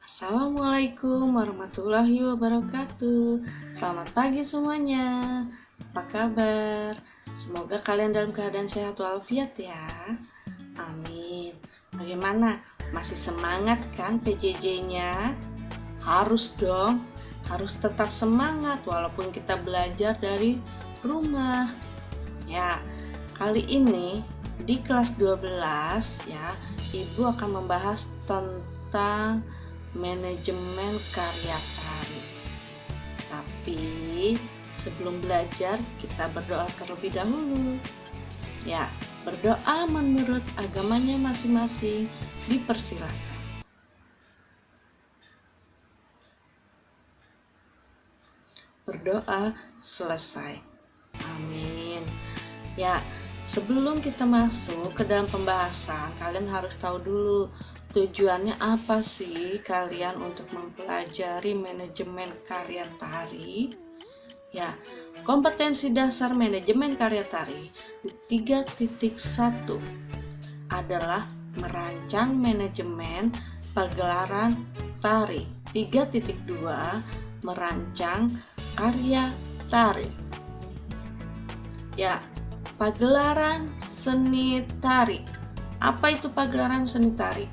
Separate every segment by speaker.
Speaker 1: Assalamualaikum warahmatullahi wabarakatuh. Selamat pagi semuanya. Apa kabar? Semoga kalian dalam keadaan sehat walafiat ya. Amin. Bagaimana? Masih semangat kan PJJ-nya? Harus dong. Harus tetap semangat walaupun kita belajar dari rumah. Ya, kali ini di kelas 12 ya, Ibu akan membahas tentang manajemen karya tari. Tapi sebelum belajar kita berdoa terlebih dahulu. Ya, berdoa menurut agamanya masing-masing dipersilakan. Berdoa selesai. Amin. Ya, sebelum kita masuk ke dalam pembahasan, kalian harus tahu dulu tujuannya apa sih kalian untuk mempelajari manajemen karya tari. Ya, kompetensi dasar manajemen karya tari 3.1 adalah merancang manajemen pagelaran tari. 3.2 merancang karya tari. Ya, pagelaran seni tari. Apa itu pagelaran seni tari?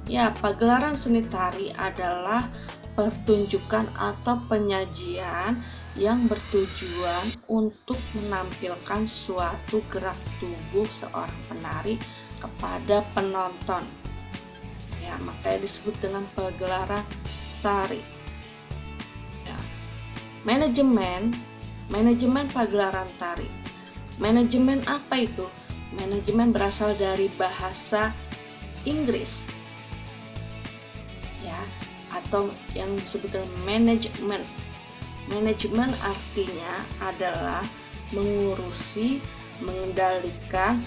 Speaker 1: Ya, pagelaran seni tari adalah pertunjukan atau penyajian yang bertujuan untuk menampilkan suatu gerak tubuh seorang penari kepada penonton. Ya, makanya disebut dengan pagelaran tari. Ya. Manajemen pagelaran tari. Manajemen apa itu? Manajemen berasal dari bahasa Inggris. Ya, atau yang disebut dengan manajemen. Manajemen artinya adalah mengurusi, mengendalikan,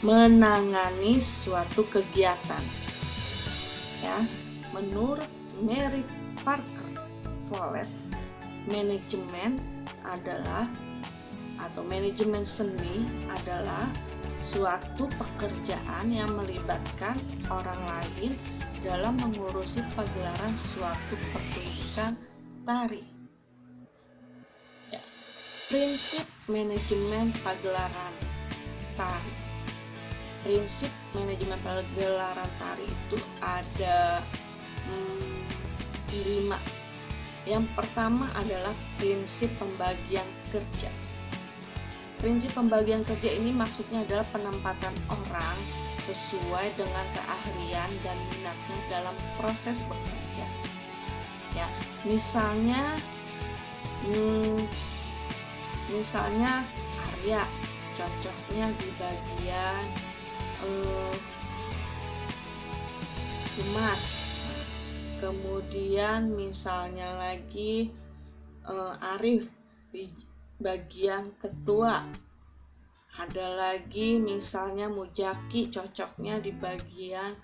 Speaker 1: menangani suatu kegiatan. Ya, menurut Mary Parker Follett, manajemen adalah atau manajemen seni adalah suatu pekerjaan yang melibatkan orang lain dalam mengurusi pagelaran suatu pertunjukan tari. Ya. Prinsip manajemen pagelaran tari. Prinsip manajemen pagelaran tari itu ada 5. Yang pertama adalah prinsip pembagian kerja. Prinsip pembagian kerja ini maksudnya adalah penempatan orang sesuai dengan keahlian dan minatnya dalam proses bekerja. Ya, misalnya Arya cocoknya di bagian humas. Kemudian misalnya lagi Arif di bagian ketua. Ada lagi misalnya Mujaki cocoknya di bagian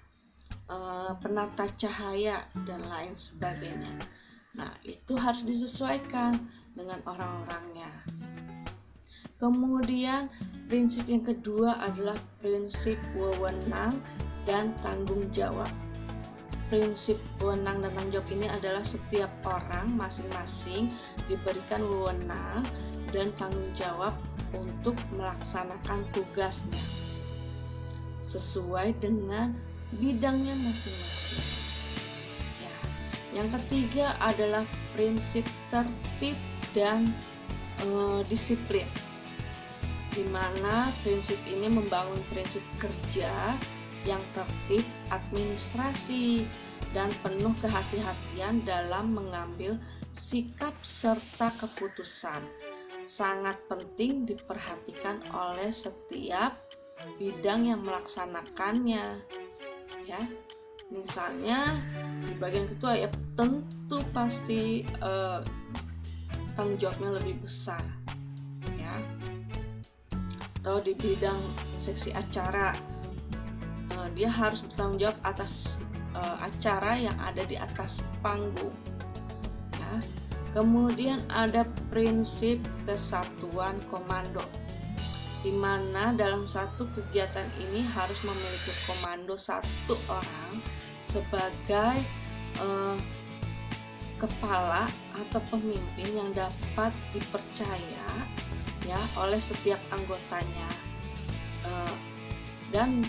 Speaker 1: penata cahaya dan lain sebagainya. Nah, itu harus disesuaikan dengan orang-orangnya. Kemudian prinsip yang kedua adalah prinsip wewenang dan tanggung jawab. Prinsip wewenang dan tanggung jawab ini adalah setiap orang masing-masing diberikan wewenang dan tanggung jawab untuk melaksanakan tugasnya sesuai dengan bidangnya masing-masing. Ya. Yang ketiga adalah prinsip tertib dan disiplin, di mana prinsip ini membangun prinsip kerja yang tertib, administrasi, dan penuh kehati-hatian dalam mengambil sikap serta keputusan. Sangat penting diperhatikan oleh setiap bidang yang melaksanakannya. Ya, misalnya di bagian ketua ya tentu pasti tanggung jawabnya lebih besar. Ya, atau di bidang seksi acara, dia harus bertanggung jawab atas acara yang ada di atas panggung. Ya. Kemudian ada prinsip kesatuan komando, di mana dalam satu kegiatan ini harus memiliki komando satu orang sebagai eh, kepala atau pemimpin yang dapat dipercaya ya oleh setiap anggotanya. Dan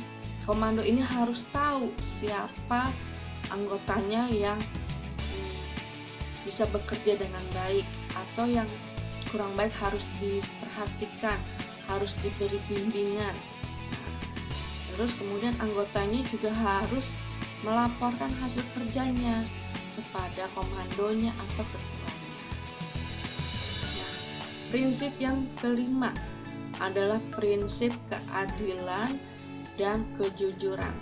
Speaker 1: komando ini harus tahu siapa anggotanya yang bisa bekerja dengan baik atau yang kurang baik harus diperhatikan, harus diberi bimbingan. Terus kemudian anggotanya juga harus melaporkan hasil kerjanya kepada komandonya atau ketuanya. Nah, prinsip yang kelima adalah prinsip keadilan dan kejujuran.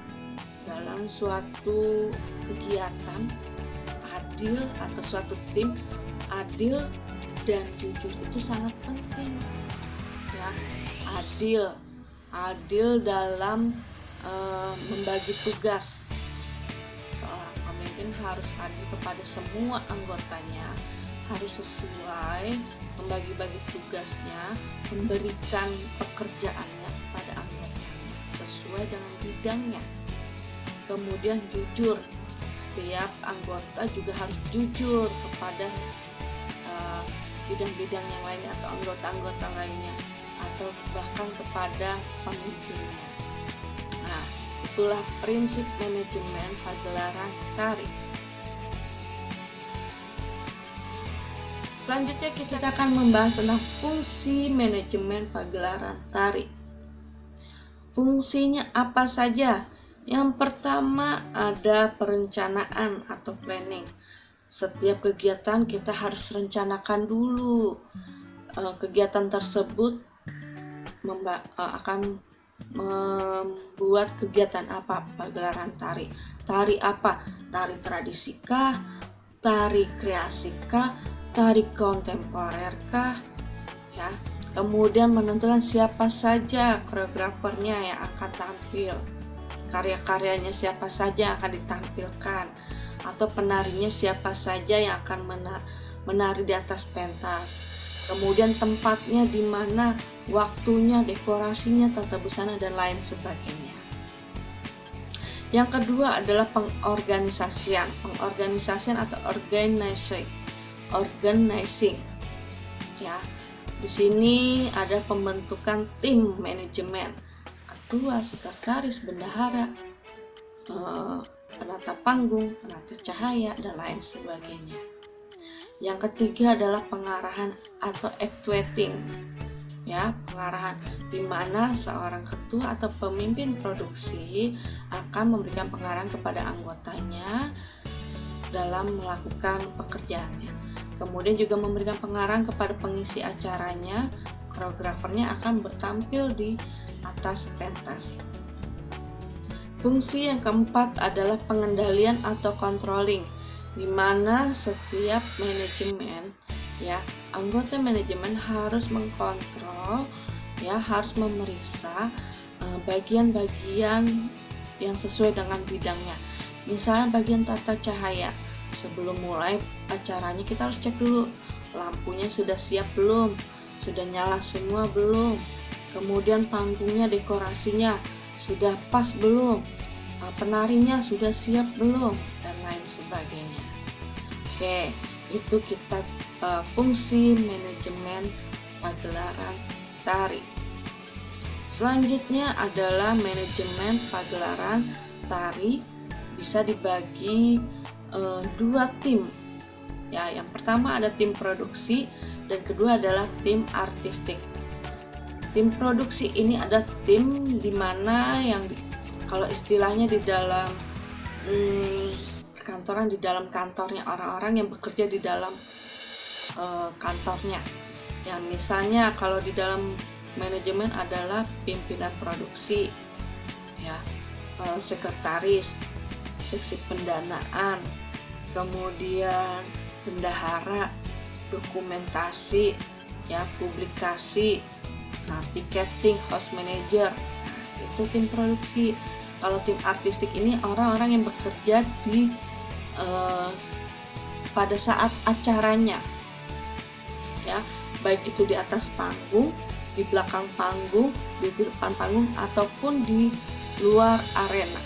Speaker 1: Dalam suatu kegiatan adil atau suatu tim, adil dan jujur itu sangat penting ya. Adil dalam membagi tugas. Seorang pemimpin harus adil kepada semua anggotanya, harus sesuai membagi-bagi tugasnya, memberikan pekerjaannya kepada anggotanya sesuai dengan bidangnya. Kemudian jujur, setiap anggota juga harus jujur kepada bidang-bidang yang lainnya atau anggota-anggota lainnya atau bahkan kepada pemimpinnya. Nah, itulah prinsip manajemen pagelaran tari. Selanjutnya kita akan membahas tentang fungsi manajemen pagelaran tari. Fungsinya apa saja? Yang pertama ada perencanaan atau planning. Setiap kegiatan kita harus rencanakan dulu. Kegiatan tersebut akan membuat kegiatan apa? Pagelaran tari. Tari apa? Tari tradisikah? Tari kreasikah? Tari kontemporerkah? Ya. Kemudian menentukan siapa saja koreografernya yang akan tampil. Karya-karyanya siapa saja yang akan ditampilkan, atau penarinya siapa saja yang akan menari di atas pentas. Kemudian tempatnya di mana, waktunya, dekorasinya, tata busana dan lain sebagainya. Yang kedua adalah pengorganisasian atau organizing. Ya, di sini ada pembentukan tim manajemen. Ketua, sekretaris, bendahara, penata panggung, penata cahaya, dan lain sebagainya. Yang ketiga adalah pengarahan atau actuating. Ya, pengarahan di mana seorang ketua atau pemimpin produksi akan memberikan pengarahan kepada anggotanya dalam melakukan pekerjaannya. Kemudian juga memberikan pengarahan kepada pengisi acaranya. Koreografernya akan bertampil di atas pentas. Fungsi yang keempat adalah pengendalian atau controlling, di mana setiap manajemen, ya, anggota manajemen harus mengkontrol, ya, harus memeriksa bagian-bagian yang sesuai dengan bidangnya. Misalnya bagian tata cahaya, sebelum mulai acaranya kita harus cek dulu lampunya sudah siap belum, sudah nyala semua belum, kemudian panggungnya, dekorasinya sudah pas belum, penarinya sudah siap belum, dan lain sebagainya. Oke, itu kita fungsi manajemen pagelaran tari. Selanjutnya adalah manajemen pagelaran tari bisa dibagi dua tim. Ya, yang pertama ada tim produksi dan kedua adalah tim artistik. Tim produksi ini ada tim di mana yang kalau istilahnya di dalam perkantoran, di dalam kantornya orang-orang yang bekerja di dalam kantornya. Ya, misalnya kalau di dalam manajemen adalah pimpinan produksi, ya, sekretaris, seksi pendanaan, kemudian bendahara, dokumentasi, ya, publikasi, nah, tiketing, host manager. Nah, itu tim produksi. Kalau tim artistik ini orang-orang yang bekerja di pada saat acaranya, ya, baik itu di atas panggung, di belakang panggung, di depan panggung, ataupun di luar arena,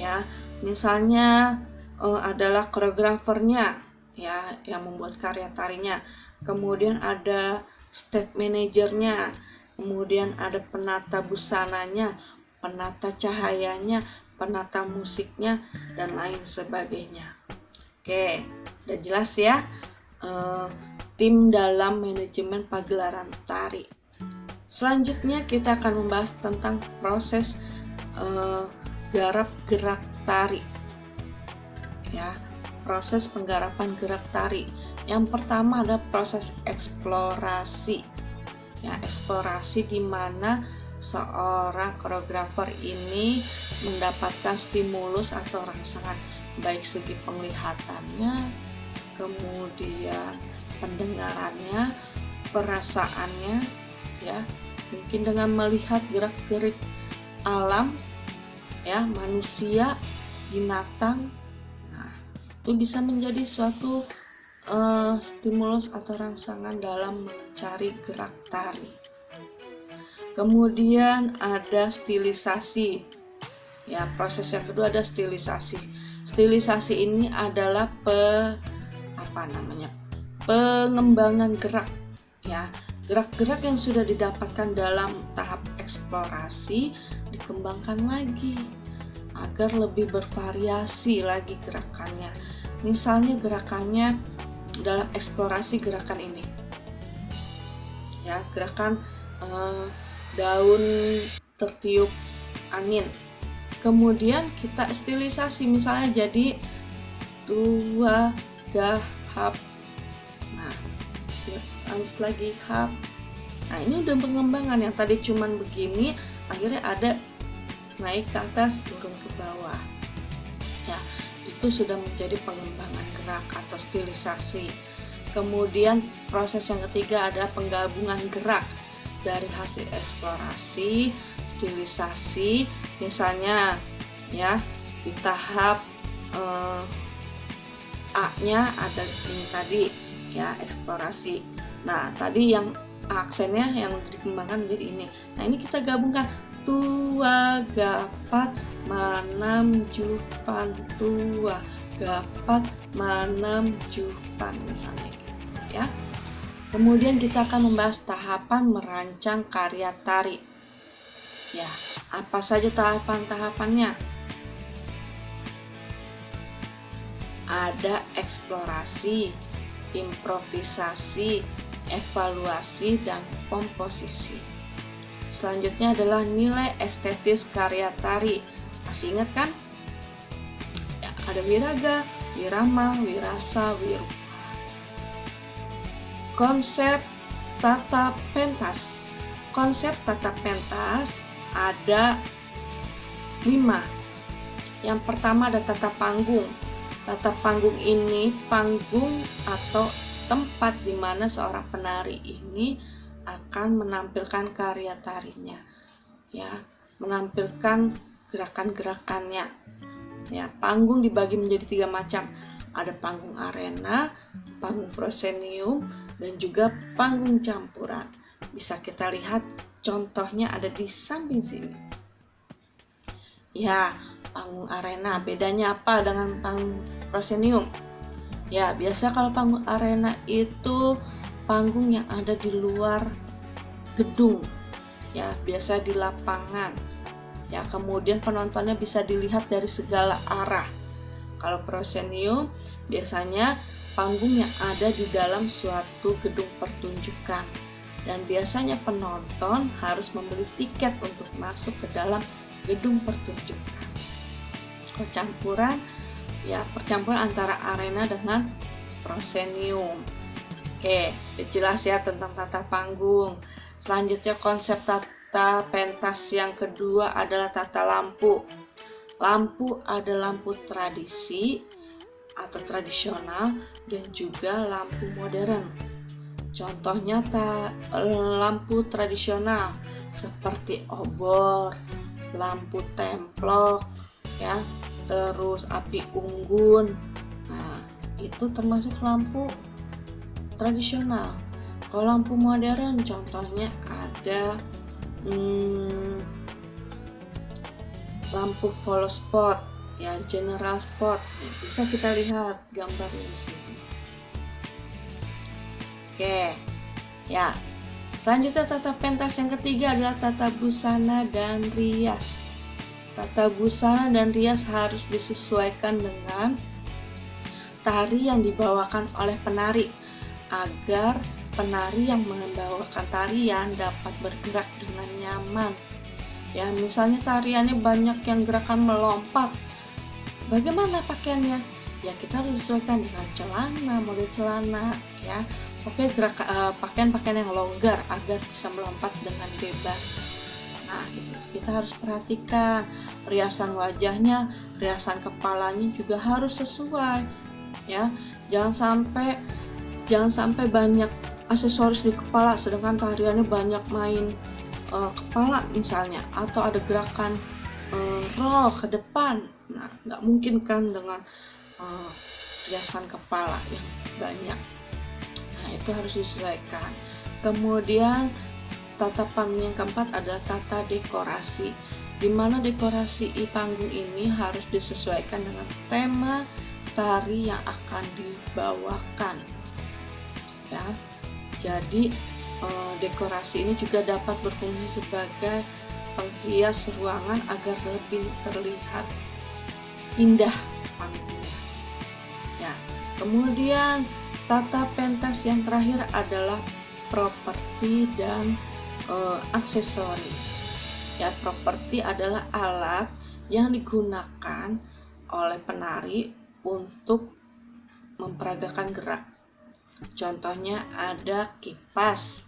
Speaker 1: ya. Misalnya adalah koreografernya ya yang membuat karya tarinya, kemudian ada stage manajernya, kemudian ada penata busananya, penata cahayanya, penata musiknya, dan lain sebagainya. Oke, udah jelas ya tim dalam manajemen pagelaran tari. Selanjutnya kita akan membahas tentang proses garap gerak tari ya, proses penggarapan gerak tari. Yang pertama ada proses eksplorasi ya, eksplorasi di mana seorang koreografer ini mendapatkan stimulus atau rangsangan baik segi penglihatannya, kemudian pendengarannya, perasaannya ya, mungkin dengan melihat gerak-gerik alam ya, manusia, binatang. Nah, itu bisa menjadi suatu stimulus atau rangsangan dalam mencari gerak tari. Kemudian ada stilisasi ya, proses yang kedua ada stilisasi. Stilisasi ini adalah pengembangan gerak ya, gerak-gerak yang sudah didapatkan dalam tahap eksplorasi dikembangkan lagi agar lebih bervariasi lagi gerakannya. Misalnya gerakannya dalam eksplorasi gerakan ini ya, gerakan daun tertiup angin, kemudian kita stilisasi misalnya jadi dua gahap, nah lanjut lagi hap. Nah ini udah pengembangan, yang tadi cuman begini akhirnya ada naik ke atas turun ke bawah ya, itu sudah menjadi pengembangan gerak atau stilisasi. Kemudian proses yang ketiga adalah penggabungan gerak dari hasil eksplorasi, stilisasi. Misalnya ya di tahap A-nya ada ini tadi ya, eksplorasi. Nah tadi yang aksennya yang dikembangkan menjadi ini. Nah ini kita gabungkan tua gapat manam jupan, tua gapat manam jupan misalnya gitu ya. Kemudian kita akan membahas tahapan merancang karya tari ya. Apa saja tahapan-tahapannya? Ada eksplorasi, improvisasi, evaluasi, dan komposisi. Selanjutnya adalah nilai estetis karya tari. Masih ingat kan? Ya, ada wiraga, wirama, wirasa, wirupa. Konsep tata pentas. Konsep tata pentas ada 5. Yang pertama ada tata panggung. Tata panggung ini panggung atau tempat di mana seorang penari ini akan menampilkan karya tarinya ya, menampilkan gerakan-gerakannya ya. Panggung dibagi menjadi 3 macam, ada panggung arena, panggung proscenium, dan juga panggung campuran. Bisa kita lihat contohnya ada di samping sini ya. Panggung arena bedanya apa dengan panggung proscenium? Ya, biasa kalau panggung arena itu panggung yang ada di luar gedung ya, biasa di lapangan ya, kemudian penontonnya bisa dilihat dari segala arah. Kalau proscenium biasanya panggung yang ada di dalam suatu gedung pertunjukan, dan biasanya penonton harus membeli tiket untuk masuk ke dalam gedung pertunjukan. Kalau campuran ya, percampuran antara arena dengan proscenium. Oke, jelas ya tentang tata panggung. Selanjutnya konsep tata pentas yang kedua adalah tata lampu. Lampu ada lampu tradisi atau tradisional dan juga lampu modern. Contohnya lampu tradisional seperti obor, lampu templok ya, terus api unggun. Nah, itu termasuk lampu tradisional. Kalau lampu modern contohnya ada lampu follow spot ya, general spot. Bisa kita lihat gambarnya di sini. Oke, ya. Selanjutnya tata pentas yang ketiga adalah tata busana dan rias. Tata busana dan rias harus disesuaikan dengan tari yang dibawakan oleh penari agar penari yang membawakan tarian dapat bergerak dengan nyaman. Ya, misalnya tariannya banyak yang gerakan melompat. Bagaimana pakaiannya? Ya, kita harus sesuaikan dengan celana, model celana, ya. Oke, pakaian-pakaian yang longgar agar bisa melompat dengan bebas. Nah, kita harus perhatikan riasan wajahnya, riasan kepalanya juga harus sesuai, ya. Jangan sampai banyak aksesoris di kepala sedangkan tariannya banyak main kepala misalnya, atau ada gerakan roll ke depan. Nah, nggak mungkin kan dengan riasan kepala yang banyak. Nah, itu harus disesuaikan. Kemudian tatapan yang keempat adalah tata dekorasi, di mana dekorasi panggung ini harus disesuaikan dengan tema tari yang akan dibawakan. Ya, jadi dekorasi ini juga dapat berfungsi sebagai penghias ruangan agar lebih terlihat indah panggungnya. Ya, kemudian tata pentas yang terakhir adalah properti dan aksesoris. Ya, properti adalah alat yang digunakan oleh penari untuk memperagakan gerak. Contohnya ada kipas,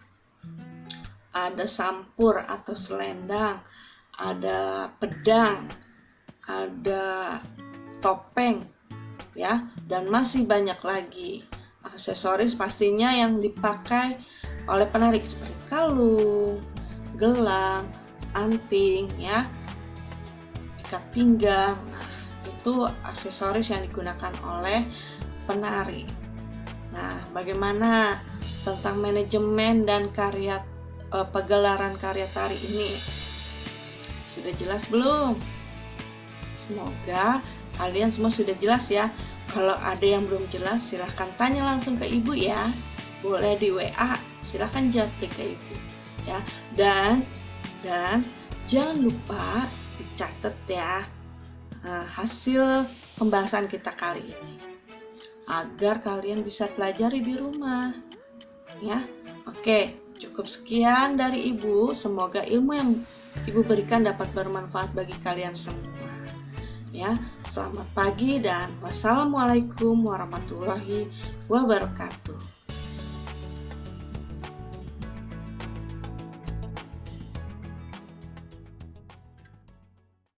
Speaker 1: ada sampur atau selendang, ada pedang, ada topeng, ya, dan masih banyak lagi. Aksesoris pastinya yang dipakai oleh penari seperti kalung, gelang, anting, ya, ikat pinggang. Nah, itu aksesoris yang digunakan oleh penari. Nah, bagaimana tentang manajemen dan pegelaran karya tari ini? Sudah jelas belum? Semoga kalian semua sudah jelas ya. Kalau ada yang belum jelas, silahkan tanya langsung ke ibu ya. Boleh di WA, silahkan japri ke ibu ya. Dan jangan lupa dicatat ya hasil pembahasan kita kali ini, agar kalian bisa pelajari di rumah ya. Oke, cukup sekian dari ibu. Semoga ilmu yang ibu berikan dapat bermanfaat bagi kalian semua ya. Selamat pagi dan wassalamualaikum warahmatullahi wabarakatuh.